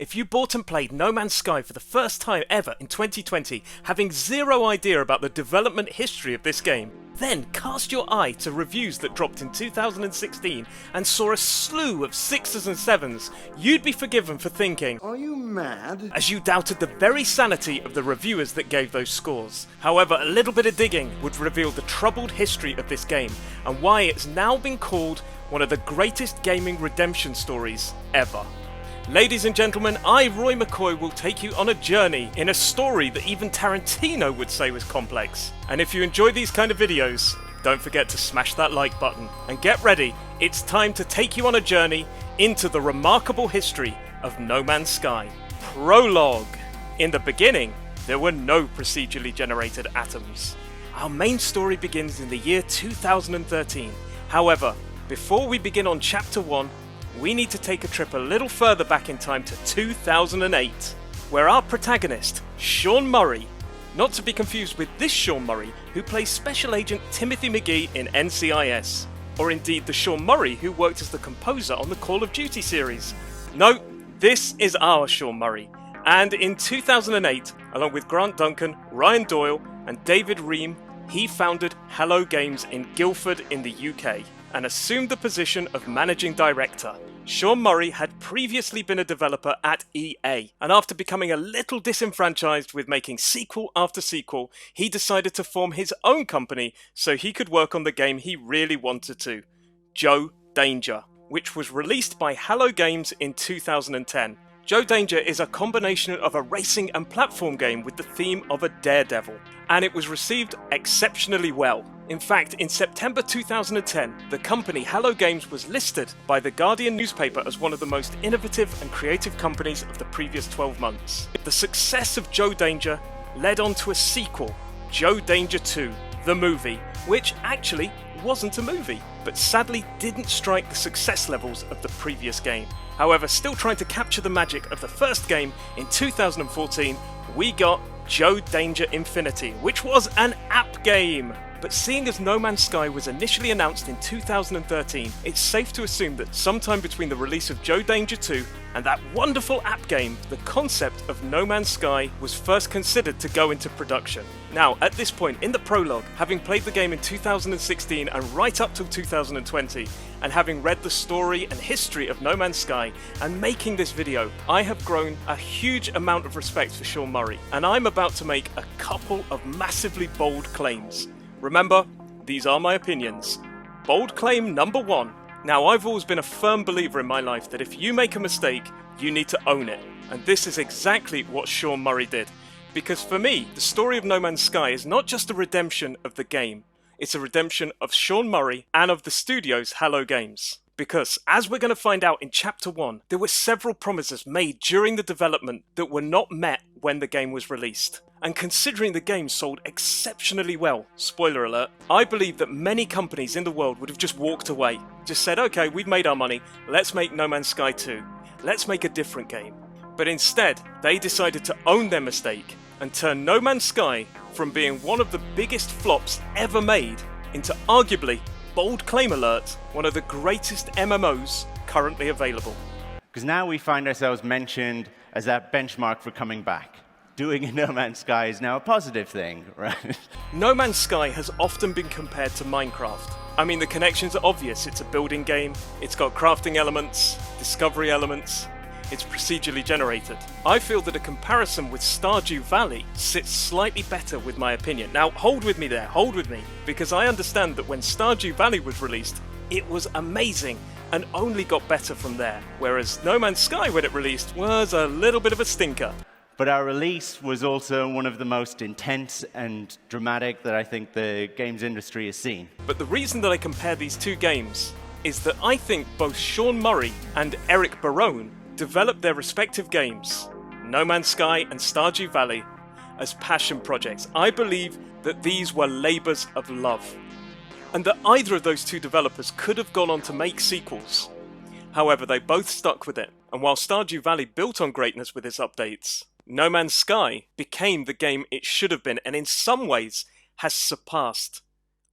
If you bought and played No Man's Sky for the first time ever in 2020, having zero idea about the development history of this game, then cast your eye to reviews that dropped in 2016 and saw a slew of 6s and 7s, you'd be forgiven for thinking, "Are you mad?" as you doubted the very sanity of the reviewers that gave those scores. However, a little bit of digging would reveal the troubled history of this game and why it's now been called one of the greatest gaming redemption stories ever. Ladies and gentlemen, I, Roy McCoy, will take you on a journey in a story that even Tarantino would say was complex. And if you enjoy these kind of videos, don't forget to smash that like button. And get ready, it's time to take you on a journey into the remarkable history of No Man's Sky. Prologue. In the beginning, there were no procedurally generated atoms. Our main story begins in the year 2013. However, before we begin on Chapter 1, we need to take a trip a little further back in time to 2008, where our protagonist, Sean Murray, not to be confused with this Sean Murray who plays Special Agent Timothy McGee in NCIS, or indeed the Sean Murray who worked as the composer on the Call of Duty series. No, this is our Sean Murray, and in 2008, along with Grant Duncan, Ryan Doyle and David Ream, he founded Hello Games in Guildford in the UK and assumed the position of managing director. Sean Murray had previously been a developer at EA, and after becoming a little disenfranchised with making sequel after sequel, he decided to form his own company so he could work on the game he really wanted to, Joe Danger, which was released by Hello Games in 2010. Joe Danger is a combination of a racing and platform game with the theme of a daredevil, and it was received exceptionally well. In fact, in September 2010, the company Hello Games was listed by the Guardian newspaper as one of the most innovative and creative companies of the previous 12 months. The success of Joe Danger led on to a sequel, Joe Danger 2, the movie, which actually wasn't a movie, but sadly didn't strike the success levels of the previous game. However, still trying to capture the magic of the first game, in 2014, we got Joe Danger Infinity, which was an app game. But seeing as No Man's Sky was initially announced in 2013, it's safe to assume that sometime between the release of Joe Danger 2 and that wonderful app game, the concept of No Man's Sky was first considered to go into production. Now, at this point in the prologue, having played the game in 2016 and right up till 2020, and having read the story and history of No Man's Sky and making this video, I have grown a huge amount of respect for Sean Murray, and I'm about to make a couple of massively bold claims. Remember, these are my opinions. Bold claim number 1. Now, I've always been a firm believer in my life that if you make a mistake, you need to own it. And this is exactly what Sean Murray did. Because for me, the story of No Man's Sky is not just a redemption of the game, it's a redemption of Sean Murray and of the studio's Hello Games. Because, as we're going to find out in Chapter 1, there were several promises made during the development that were not met when the game was released. And considering the game sold exceptionally well, spoiler alert, I believe that many companies in the world would have just walked away. Just said, okay, we've made our money, let's make No Man's Sky 2. Let's make a different game. But instead, they decided to own their mistake and turn No Man's Sky from being one of the biggest flops ever made into arguably, bold claim alert, one of the greatest MMOs currently available. Because now we find ourselves mentioned as that benchmark for coming back. Doing a No Man's Sky is now a positive thing, right? No Man's Sky has often been compared to Minecraft. I mean, the connections are obvious. It's a building game, it's got crafting elements, discovery elements, it's procedurally generated. I feel that a comparison with Stardew Valley sits slightly better with my opinion. Now, hold with me there, hold with me, because I understand that when Stardew Valley was released, it was amazing and only got better from there, whereas No Man's Sky, when it released, was a little bit of a stinker. But our release was also one of the most intense and dramatic that I think the games industry has seen. But the reason that I compare these two games is that I think both Sean Murray and Eric Barone developed their respective games, No Man's Sky and Stardew Valley, as passion projects. I believe that these were labours of love, and that either of those two developers could have gone on to make sequels. However, they both stuck with it, and while Stardew Valley built on greatness with its updates, No Man's Sky became the game it should have been, and in some ways has surpassed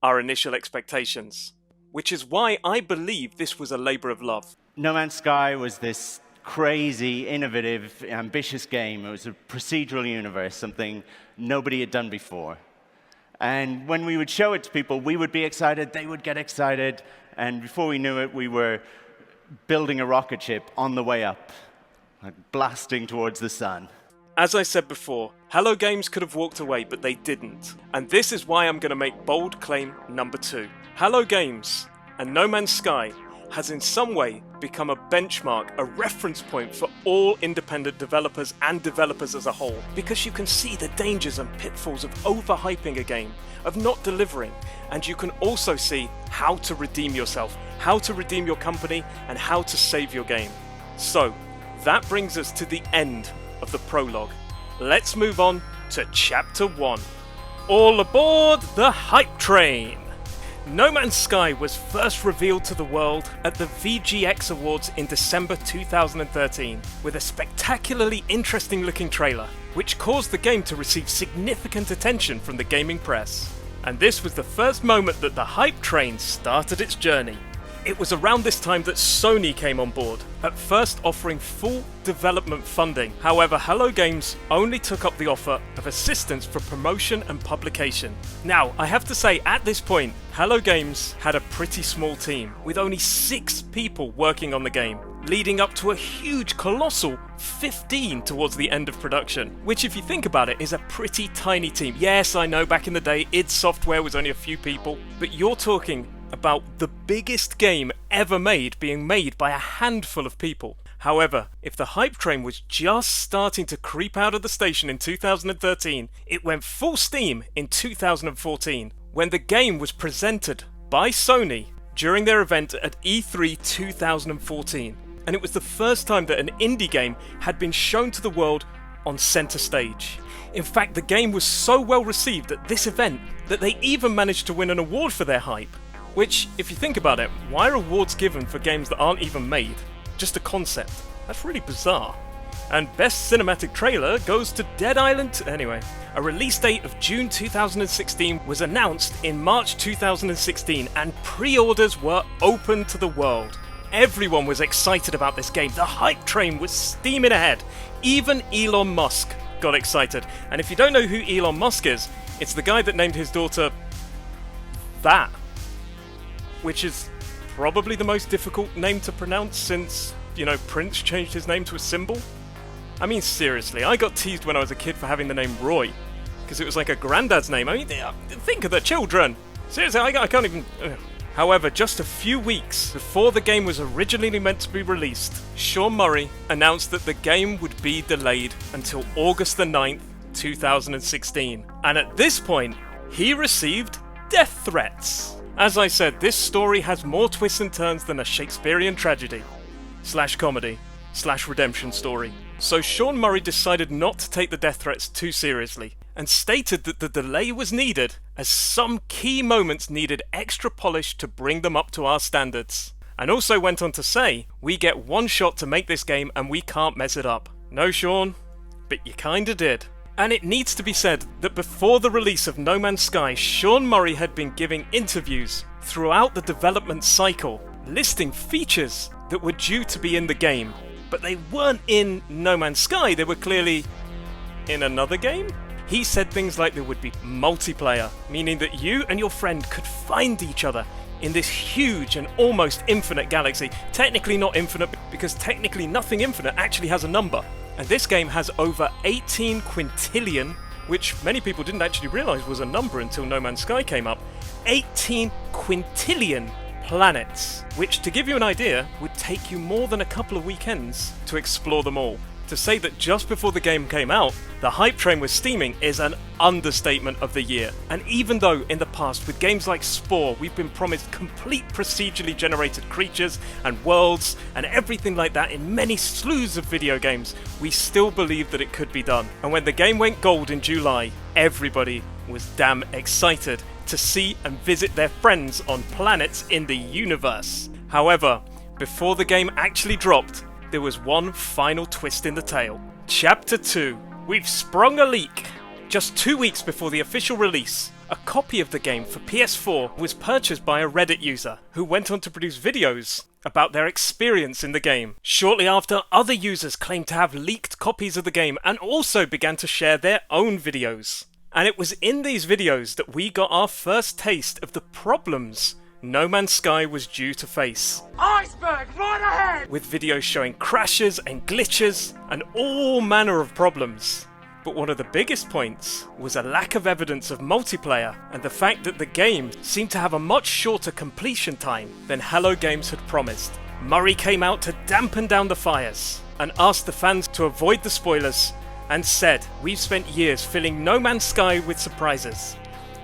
our initial expectations. Which is why I believe this was a labour of love. No Man's Sky was this crazy, innovative, ambitious game. It was a procedural universe, something nobody had done before. And when we would show it to people, we would be excited, they would get excited, and before we knew it, we were building a rocket ship on the way up, like blasting towards the sun. As I said before, Hello Games could have walked away, but they didn't. And this is why I'm going to make bold claim number 2. Hello Games and No Man's Sky has in some way become a benchmark, a reference point for all independent developers and developers as a whole, because you can see the dangers and pitfalls of overhyping a game, of not delivering, and you can also see how to redeem yourself, how to redeem your company, and how to save your game. So, that brings us to the end of the prologue. Let's move on to Chapter 1. All aboard the hype train! No Man's Sky was first revealed to the world at the VGX Awards in December 2013 with a spectacularly interesting looking trailer, which caused the game to receive significant attention from the gaming press. And this was the first moment that the hype train started its journey. It was around this time that Sony came on board, at first offering full development funding. However, Hello Games only took up the offer of assistance for promotion and publication. Now, I have to say, at this point, Hello Games had a pretty small team, with only 6 people working on the game, leading up to a huge, colossal 15 towards the end of production, which, if you think about it, is a pretty tiny team. Yes, I know back in the day, id Software was only a few people, but you're talking about the biggest game ever made being made by a handful of people. However, if the hype train was just starting to creep out of the station in 2013, it went full steam in 2014, when the game was presented by Sony during their event at E3 2014. And it was the first time that an indie game had been shown to the world on center stage. In fact, the game was so well received at this event that they even managed to win an award for their hype. Which, if you think about it, why are awards given for games that aren't even made? Just a concept. That's really bizarre. And Best Cinematic Trailer goes to Dead Island. Anyway, a release date of June 2016 was announced in March 2016, and pre-orders were open to the world. Everyone was excited about this game. The hype train was steaming ahead. Even Elon Musk got excited. And if you don't know who Elon Musk is, it's the guy that named his daughter that, which is probably the most difficult name to pronounce since, Prince changed his name to a symbol. I mean, seriously, I got teased when I was a kid for having the name Roy, because it was like a granddad's name. I mean, think of the children! Seriously, I can't even... However, just a few weeks before the game was originally meant to be released, Sean Murray announced that the game would be delayed until August the 9th, 2016. And at this point, he received death threats. As I said, this story has more twists and turns than a Shakespearean tragedy, /comedy, /redemption story. So Sean Murray decided not to take the death threats too seriously, and stated that the delay was needed as some key moments needed extra polish to bring them up to our standards. And also went on to say, we get one shot to make this game and we can't mess it up. No, Sean, but you kinda did. And it needs to be said that before the release of No Man's Sky, Sean Murray had been giving interviews throughout the development cycle, listing features that were due to be in the game. But they weren't in No Man's Sky, they were clearly in another game? He said things like there would be multiplayer, meaning that you and your friend could find each other in this huge and almost infinite galaxy. Technically not infinite, because technically nothing infinite actually has a number. And this game has over 18 quintillion, which many people didn't actually realise was a number until No Man's Sky came up. 18 quintillion planets, which, to give you an idea, would take you more than a couple of weekends to explore them all. To say that just before the game came out, the hype train was steaming is an understatement of the year. And even though in the past with games like Spore we've been promised complete procedurally generated creatures and worlds and everything like that in many slews of video games, we still believed that it could be done. And when the game went gold in July, everybody was damn excited to see and visit their friends on planets in the universe. However, before the game actually dropped, there was one final twist in the tale. Chapter 2. We've sprung a leak. Just 2 weeks before the official release, a copy of the game for PS4 was purchased by a Reddit user who went on to produce videos about their experience in the game. Shortly after, other users claimed to have leaked copies of the game and also began to share their own videos. And it was in these videos that we got our first taste of the problems No Man's Sky was due to face. Iceberg, right ahead! With videos showing crashes and glitches and all manner of problems. But one of the biggest points was a lack of evidence of multiplayer and the fact that the game seemed to have a much shorter completion time than Hello Games had promised. Murray came out to dampen down the fires and asked the fans to avoid the spoilers and said, "We've spent years filling No Man's Sky with surprises.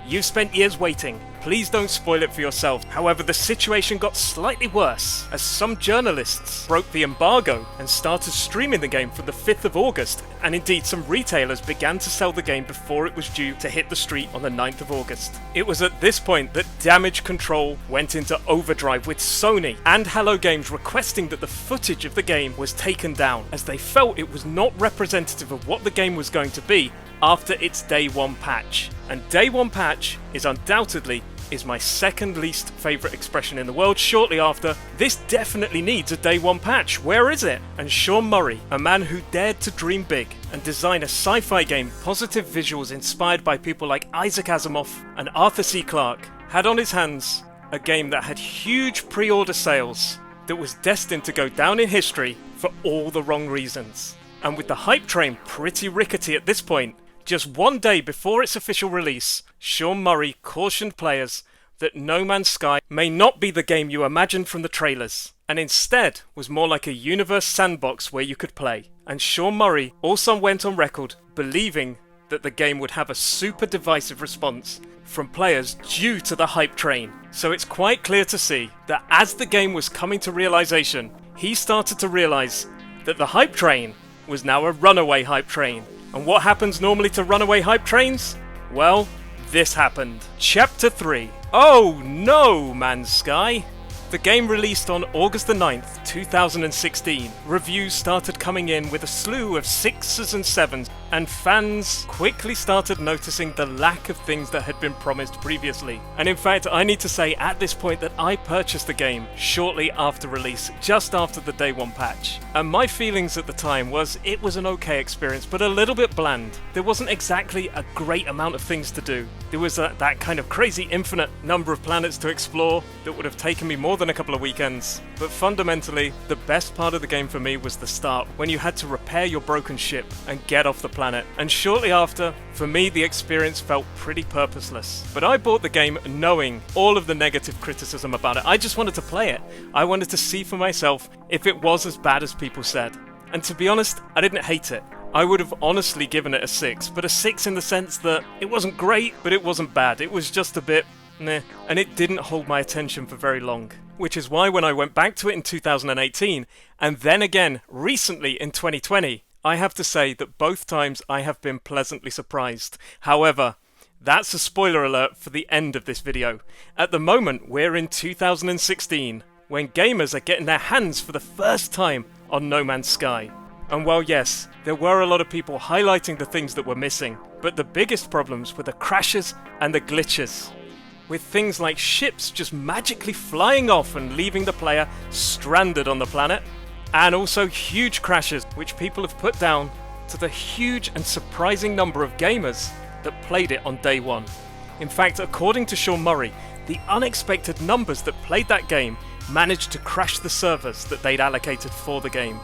You've spent years waiting. Please don't spoil it for yourself." However, the situation got slightly worse as some journalists broke the embargo and started streaming the game from the 5th of August, and indeed some retailers began to sell the game before it was due to hit the street on the 9th of August. It was at this point that damage control went into overdrive, with Sony and Hello Games requesting that the footage of the game was taken down as they felt it was not representative of what the game was going to be after its day one patch. And day one patch is undoubtedly my second least favourite expression in the world. Shortly after, this definitely needs a day one patch. Where is it? And Sean Murray, a man who dared to dream big and design a sci-fi game, positive visuals inspired by people like Isaac Asimov and Arthur C. Clarke, had on his hands a game that had huge pre-order sales that was destined to go down in history for all the wrong reasons. And with the hype train pretty rickety at this point, just one day before its official release, Sean Murray cautioned players that No Man's Sky may not be the game you imagined from the trailers, and instead was more like a universe sandbox where you could play. And Sean Murray also went on record believing that the game would have a super divisive response from players due to the hype train. So it's quite clear to see that as the game was coming to realization, he started to realize that the hype train was now a runaway hype train. And what happens normally to runaway hype trains? Well, this happened. Chapter 3. Oh No Man's Sky! The game released on August the 9th, 2016. Reviews started coming in with a slew of 6s and 7s, and fans quickly started noticing the lack of things that had been promised previously. And in fact, I need to say at this point that I purchased the game shortly after release, just after the day one patch. And my feelings at the time was it was an okay experience, but a little bit bland. There wasn't exactly a great amount of things to do. There was that kind of crazy infinite number of planets to explore that would have taken me more than a couple of weekends. But fundamentally, the best part of the game for me was the start, when you had to repair your broken ship and get off the planet. And shortly after, for me, the experience felt pretty purposeless. But I bought the game knowing all of the negative criticism about it. I just wanted to play it. I wanted to see for myself if it was as bad as people said. And to be honest, I didn't hate it. I would have honestly given it a 6, but a 6 in the sense that it wasn't great, but it wasn't bad. It was just a bit meh, and it didn't hold my attention for very long. Which is why when I went back to it in 2018, and then again recently in 2020, I have to say that both times I have been pleasantly surprised. However, that's a spoiler alert for the end of this video. At the moment, we're in 2016, when gamers are getting their hands for the first time on No Man's Sky. And while yes, there were a lot of people highlighting the things that were missing, but the biggest problems were the crashes and the glitches, with things like ships just magically flying off and leaving the player stranded on the planet, and also huge crashes which people have put down to the huge and surprising number of gamers that played it on day one. In fact, according to Sean Murray, the unexpected numbers that played that game managed to crash the servers that they'd allocated for the game.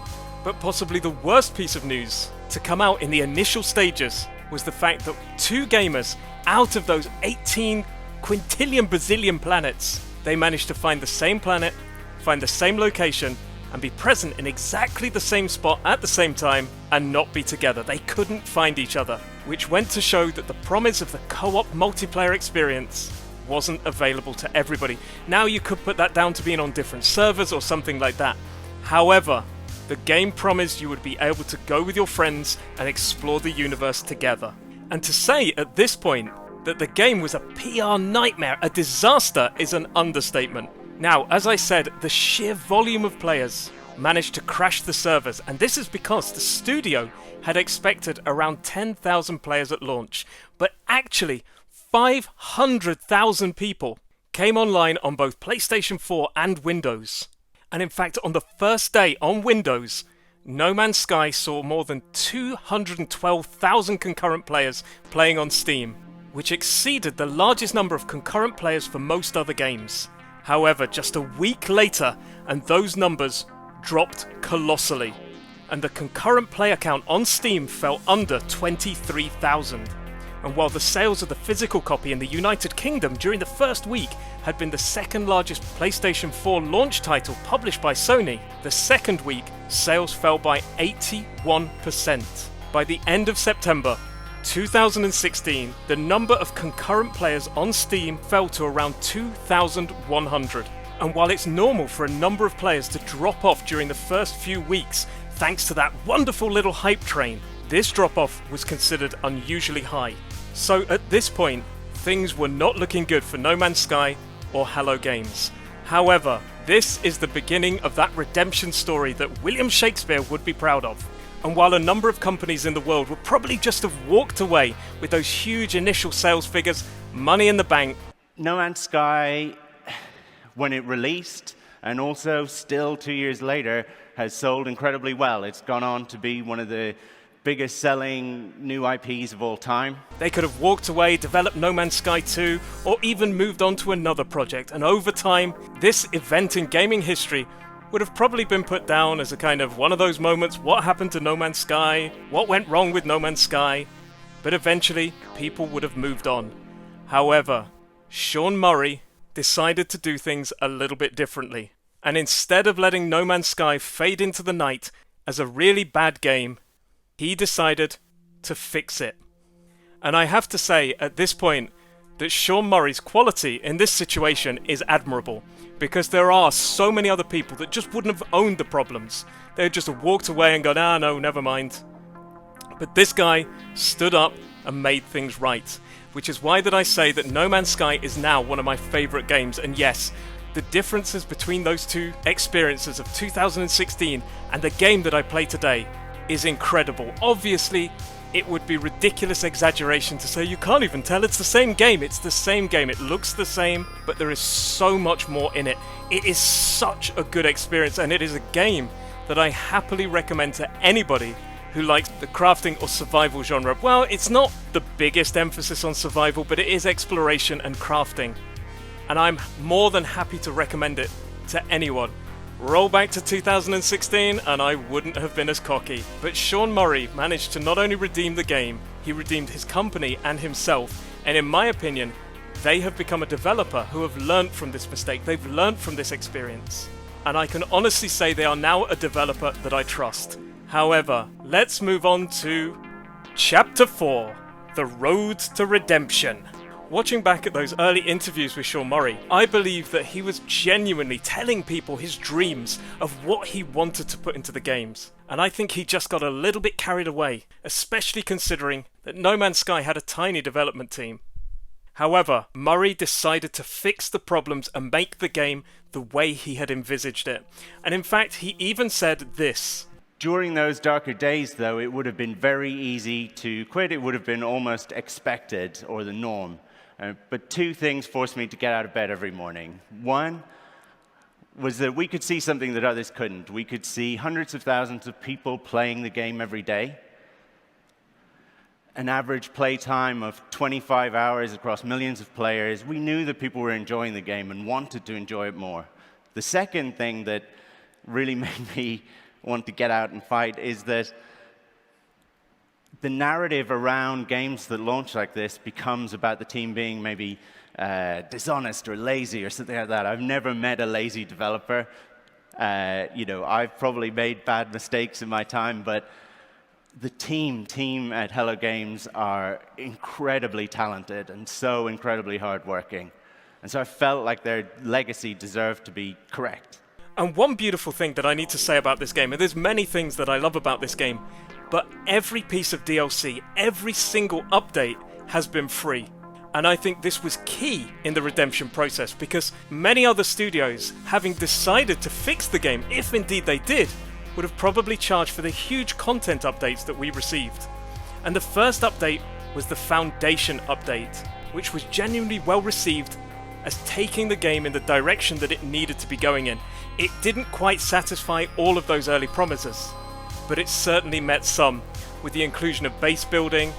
But possibly the worst piece of news to come out in the initial stages was the fact that 2 gamers out of those 18 quintillion bazillion planets, they managed to find the same planet, find the same location, and be present in exactly the same spot at the same time and not be together. They couldn't find each other, which went to show that the promise of the co-op multiplayer experience wasn't available to everybody. Now you could put that down to being on different servers or something like that. However, the game promised you would be able to go with your friends and explore the universe together. And to say at this point that the game was a PR nightmare, a disaster, is an understatement. Now, as I said, the sheer volume of players managed to crash the servers, and this is because the studio had expected around 10,000 players at launch, but actually 500,000 people came online on both PlayStation 4 and Windows. And in fact, on the first day on Windows, No Man's Sky saw more than 212,000 concurrent players playing on Steam, which exceeded the largest number of concurrent players for most other games. However, just a week later, and those numbers dropped colossally, and the concurrent player count on Steam fell under 23,000. And while the sales of the physical copy in the United Kingdom during the first week had been the second largest PlayStation 4 launch title published by Sony, the second week sales fell by 81%. By the end of September 2016, the number of concurrent players on Steam fell to around 2,100. And while it's normal for a number of players to drop off during the first few weeks thanks to that wonderful little hype train, this drop-off was considered unusually high. So at this point, things were not looking good for No Man's Sky or Hello Games. However, this is the beginning of that redemption story that William Shakespeare would be proud of. And while a number of companies in the world would probably just have walked away with those huge initial sales figures, money in the bank, No Man's Sky, when it released, and also still 2 years later, has sold incredibly well. It's gone on to be one of the biggest selling new IPs of all time. They could have walked away, developed No Man's Sky 2, or even moved on to another project, and over time, this event in gaming history would have probably been put down as a kind of one of those moments, what happened to No Man's Sky, what went wrong with No Man's Sky, but eventually, people would have moved on. However, Sean Murray decided to do things a little bit differently, and instead of letting No Man's Sky fade into the night as a really bad game, he decided to fix it. And I have to say, at this point, that Sean Murray's quality in this situation is admirable, because there are so many other people that just wouldn't have owned the problems. They would just have walked away and gone, no, never mind. But this guy stood up and made things right, which is why that I say that No Man's Sky is now one of my favourite games. And yes, the differences between those two experiences of 2016 and the game that I play today is incredible. Obviously, it would be ridiculous exaggeration to say you can't even tell it's the same game. It's the same game. It looks the same, but there is so much more in it. It is such a good experience, and it is a game that I happily recommend to anybody who likes the crafting or survival genre. Well, it's not the biggest emphasis on survival, but it is exploration and crafting. And I'm more than happy to recommend it to anyone. Roll back to 2016 and I wouldn't have been as cocky. But Sean Murray managed to not only redeem the game, he redeemed his company and himself. And in my opinion, they have become a developer who have learned from this mistake. They've learned from this experience. And I can honestly say they are now a developer that I trust. However, let's move on to Chapter 4, The Road to Redemption. Watching back at those early interviews with Sean Murray, I believe that he was genuinely telling people his dreams of what he wanted to put into the games. And I think he just got a little bit carried away, especially considering that No Man's Sky had a tiny development team. However, Murray decided to fix the problems and make the game the way he had envisaged it. And in fact, he even said this. During those darker days, though, it would have been very easy to quit. It would have been almost expected or the norm. But two things forced me to get out of bed every morning. One was that we could see something that others couldn't. We could see hundreds of thousands of people playing the game every day. An average play time of 25 hours across millions of players. We knew that people were enjoying the game and wanted to enjoy it more. The second thing that really made me want to get out and fight is that the narrative around games that launch like this becomes about the team being maybe dishonest or lazy or something like that. I've never met a lazy developer. I've probably made bad mistakes in my time, but the team at Hello Games are incredibly talented and so incredibly hardworking. And so I felt like their legacy deserved to be correct. And one beautiful thing that I need to say about this game, and there's many things that I love about this game, but every piece of DLC, every single update has been free. And I think this was key in the redemption process, because many other studios, having decided to fix the game, if indeed they did, would have probably charged for the huge content updates that we received. And the first update was the Foundation update, which was genuinely well received as taking the game in the direction that it needed to be going in. It didn't quite satisfy all of those early promises, but it certainly met some, with the inclusion of base building,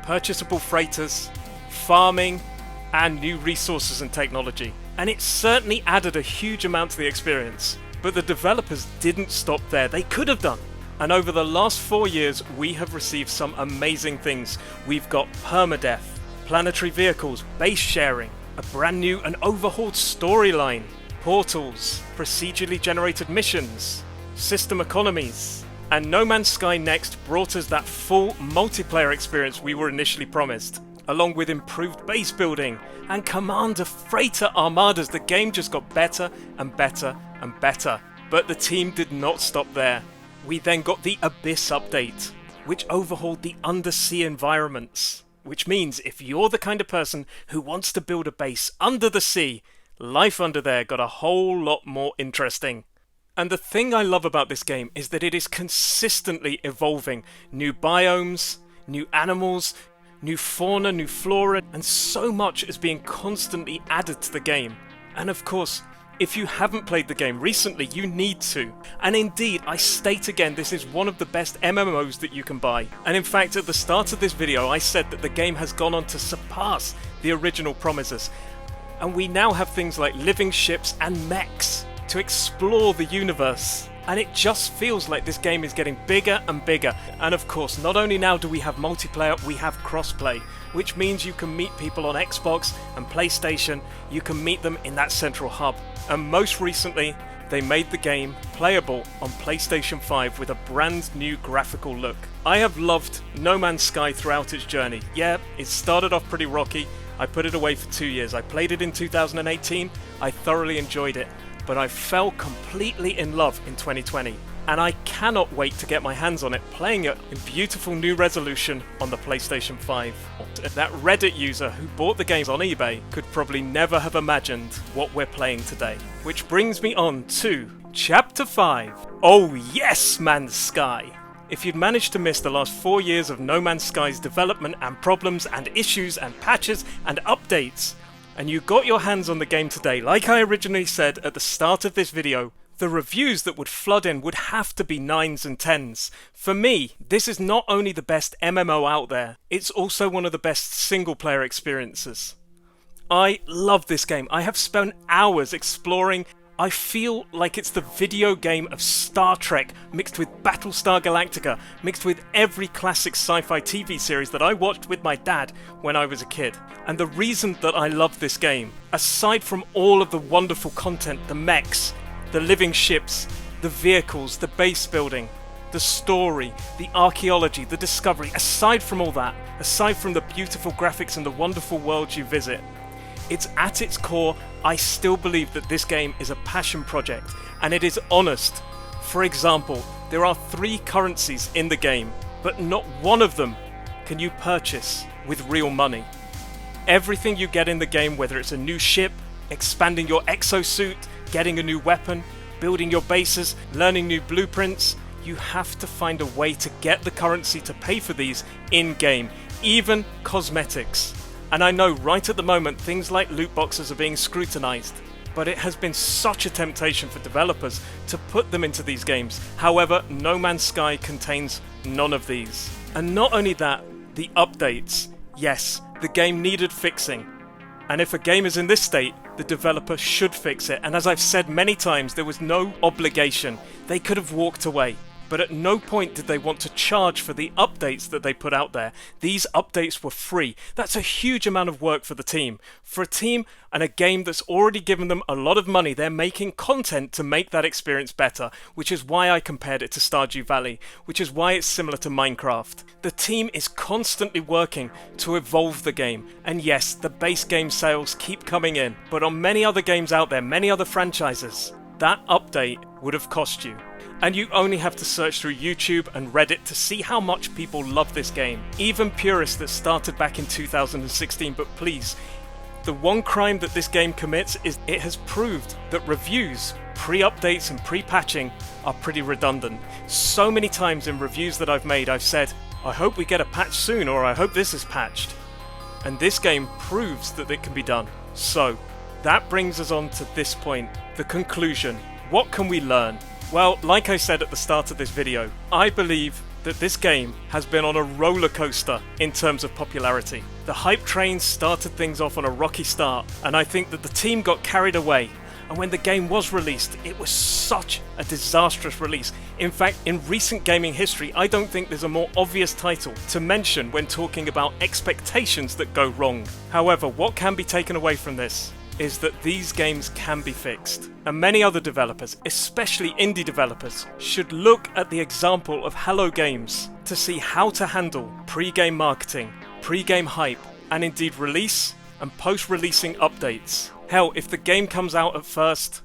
purchasable freighters, farming, and new resources and technology. And it certainly added a huge amount to the experience. But the developers didn't stop there. They could have done. And over the last 4 years, we have received some amazing things. We've got permadeath, planetary vehicles, base sharing, a brand new and overhauled storyline, portals, procedurally generated missions, system economies. And No Man's Sky Next brought us that full multiplayer experience we were initially promised, along with improved base building and commander freighter armadas. The game just got better and better and better. But the team did not stop there. We then got the Abyss update, which overhauled the undersea environments. Which means if you're the kind of person who wants to build a base under the sea, life under there got a whole lot more interesting. And the thing I love about this game is that it is consistently evolving. New biomes, new animals, new fauna, new flora, and so much is being constantly added to the game. And of course, if you haven't played the game recently, you need to. And indeed, I state again, this is one of the best MMOs that you can buy. And in fact, at the start of this video, I said that the game has gone on to surpass the original promises. And we now have things like living ships and mechs to explore the universe. And it just feels like this game is getting bigger and bigger. And of course, not only now do we have multiplayer, we have crossplay, which means you can meet people on Xbox and PlayStation. You can meet them in that central hub. And most recently, they made the game playable on PlayStation 5 with a brand new graphical look. I have loved No Man's Sky throughout its journey. Yeah, it started off pretty rocky. I put it away for 2 years. I played it in 2018. I thoroughly enjoyed it. But I fell completely in love in 2020, and I cannot wait to get my hands on it, playing it in beautiful new resolution on the PlayStation 5. That Reddit user who bought the games on eBay could probably never have imagined what we're playing today. Which brings me on to Chapter 5. Oh yes, Man's Sky! If you'd managed to miss the last 4 years of No Man's Sky's development and problems and issues and patches and updates, and you got your hands on the game today, like I originally said at the start of this video, the reviews that would flood in would have to be 9s and 10s. For me, this is not only the best MMO out there, it's also one of the best single player experiences. I love this game. I have spent hours exploring. I feel like it's the video game of Star Trek mixed with Battlestar Galactica, mixed with every classic sci-fi TV series that I watched with my dad when I was a kid. And the reason that I love this game, aside from all of the wonderful content, the mechs, the living ships, the vehicles, the base building, the story, the archaeology, the discovery, aside from all that, aside from the beautiful graphics and the wonderful worlds you visit, it's at its core, I still believe that this game is a passion project, and it is honest. For example, there are 3 currencies in the game, but not one of them can you purchase with real money. Everything you get in the game, whether it's a new ship, expanding your exosuit, getting a new weapon, building your bases, learning new blueprints, you have to find a way to get the currency to pay for these in-game, even cosmetics. And I know right at the moment things like loot boxes are being scrutinized, but it has been such a temptation for developers to put them into these games. However, No Man's Sky contains none of these. And not only that, the updates. Yes, the game needed fixing. And if a game is in this state, the developer should fix it. And as I've said many times, there was no obligation. They could have walked away. But at no point did they want to charge for the updates that they put out there. These updates were free. That's a huge amount of work for the team. For a team and a game that's already given them a lot of money, they're making content to make that experience better, which is why I compared it to Stardew Valley, which is why it's similar to Minecraft. The team is constantly working to evolve the game. And yes, the base game sales keep coming in, but on many other games out there, many other franchises, that update would have cost you. And you only have to search through YouTube and Reddit to see how much people love this game. Even purists that started back in 2016, but please, the one crime that this game commits is it has proved that reviews, pre-updates and pre-patching are pretty redundant. So many times in reviews that I've made, I've said, I hope we get a patch soon, or I hope this is patched. And this game proves that it can be done. So, that brings us on to this point, the conclusion. What can we learn? Well, like I said at the start of this video, I believe that this game has been on a roller coaster in terms of popularity. The hype train started things off on a rocky start, and I think that the team got carried away. And when the game was released, it was such a disastrous release. In fact, in recent gaming history, I don't think there's a more obvious title to mention when talking about expectations that go wrong. However, what can be taken away from this is that these games can be fixed. And many other developers, especially indie developers, should look at the example of Hello Games to see how to handle pre-game marketing, pre-game hype, and indeed release and post-releasing updates. Hell, if the game comes out at first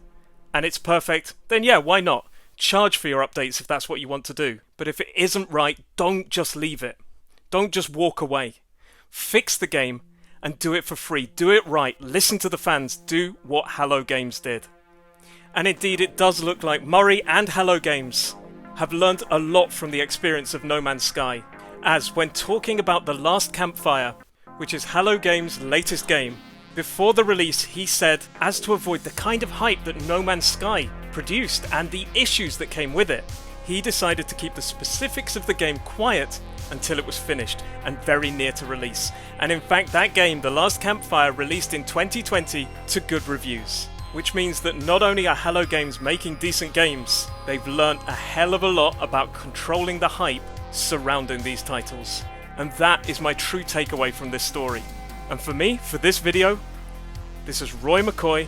and it's perfect, then yeah, why not? Charge for your updates if that's what you want to do. But if it isn't right, don't just leave it. Don't just walk away. Fix the game and do it for free. Do it right. Listen to the fans. Do what Hello Games did. And indeed, it does look like Murray and Hello Games have learned a lot from the experience of No Man's Sky, as when talking about The Last Campfire, which is Hello Games' latest game, before the release he said, as to avoid the kind of hype that No Man's Sky produced and the issues that came with it, he decided to keep the specifics of the game quiet until it was finished and very near to release. And in fact, that game, The Last Campfire, released in 2020 to good reviews. Which means that not only are Hello Games making decent games, they've learnt a hell of a lot about controlling the hype surrounding these titles. And that is my true takeaway from this story. And for me, for this video, this is Roy McCoy,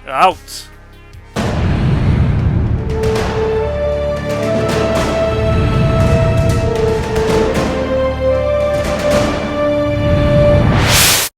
out.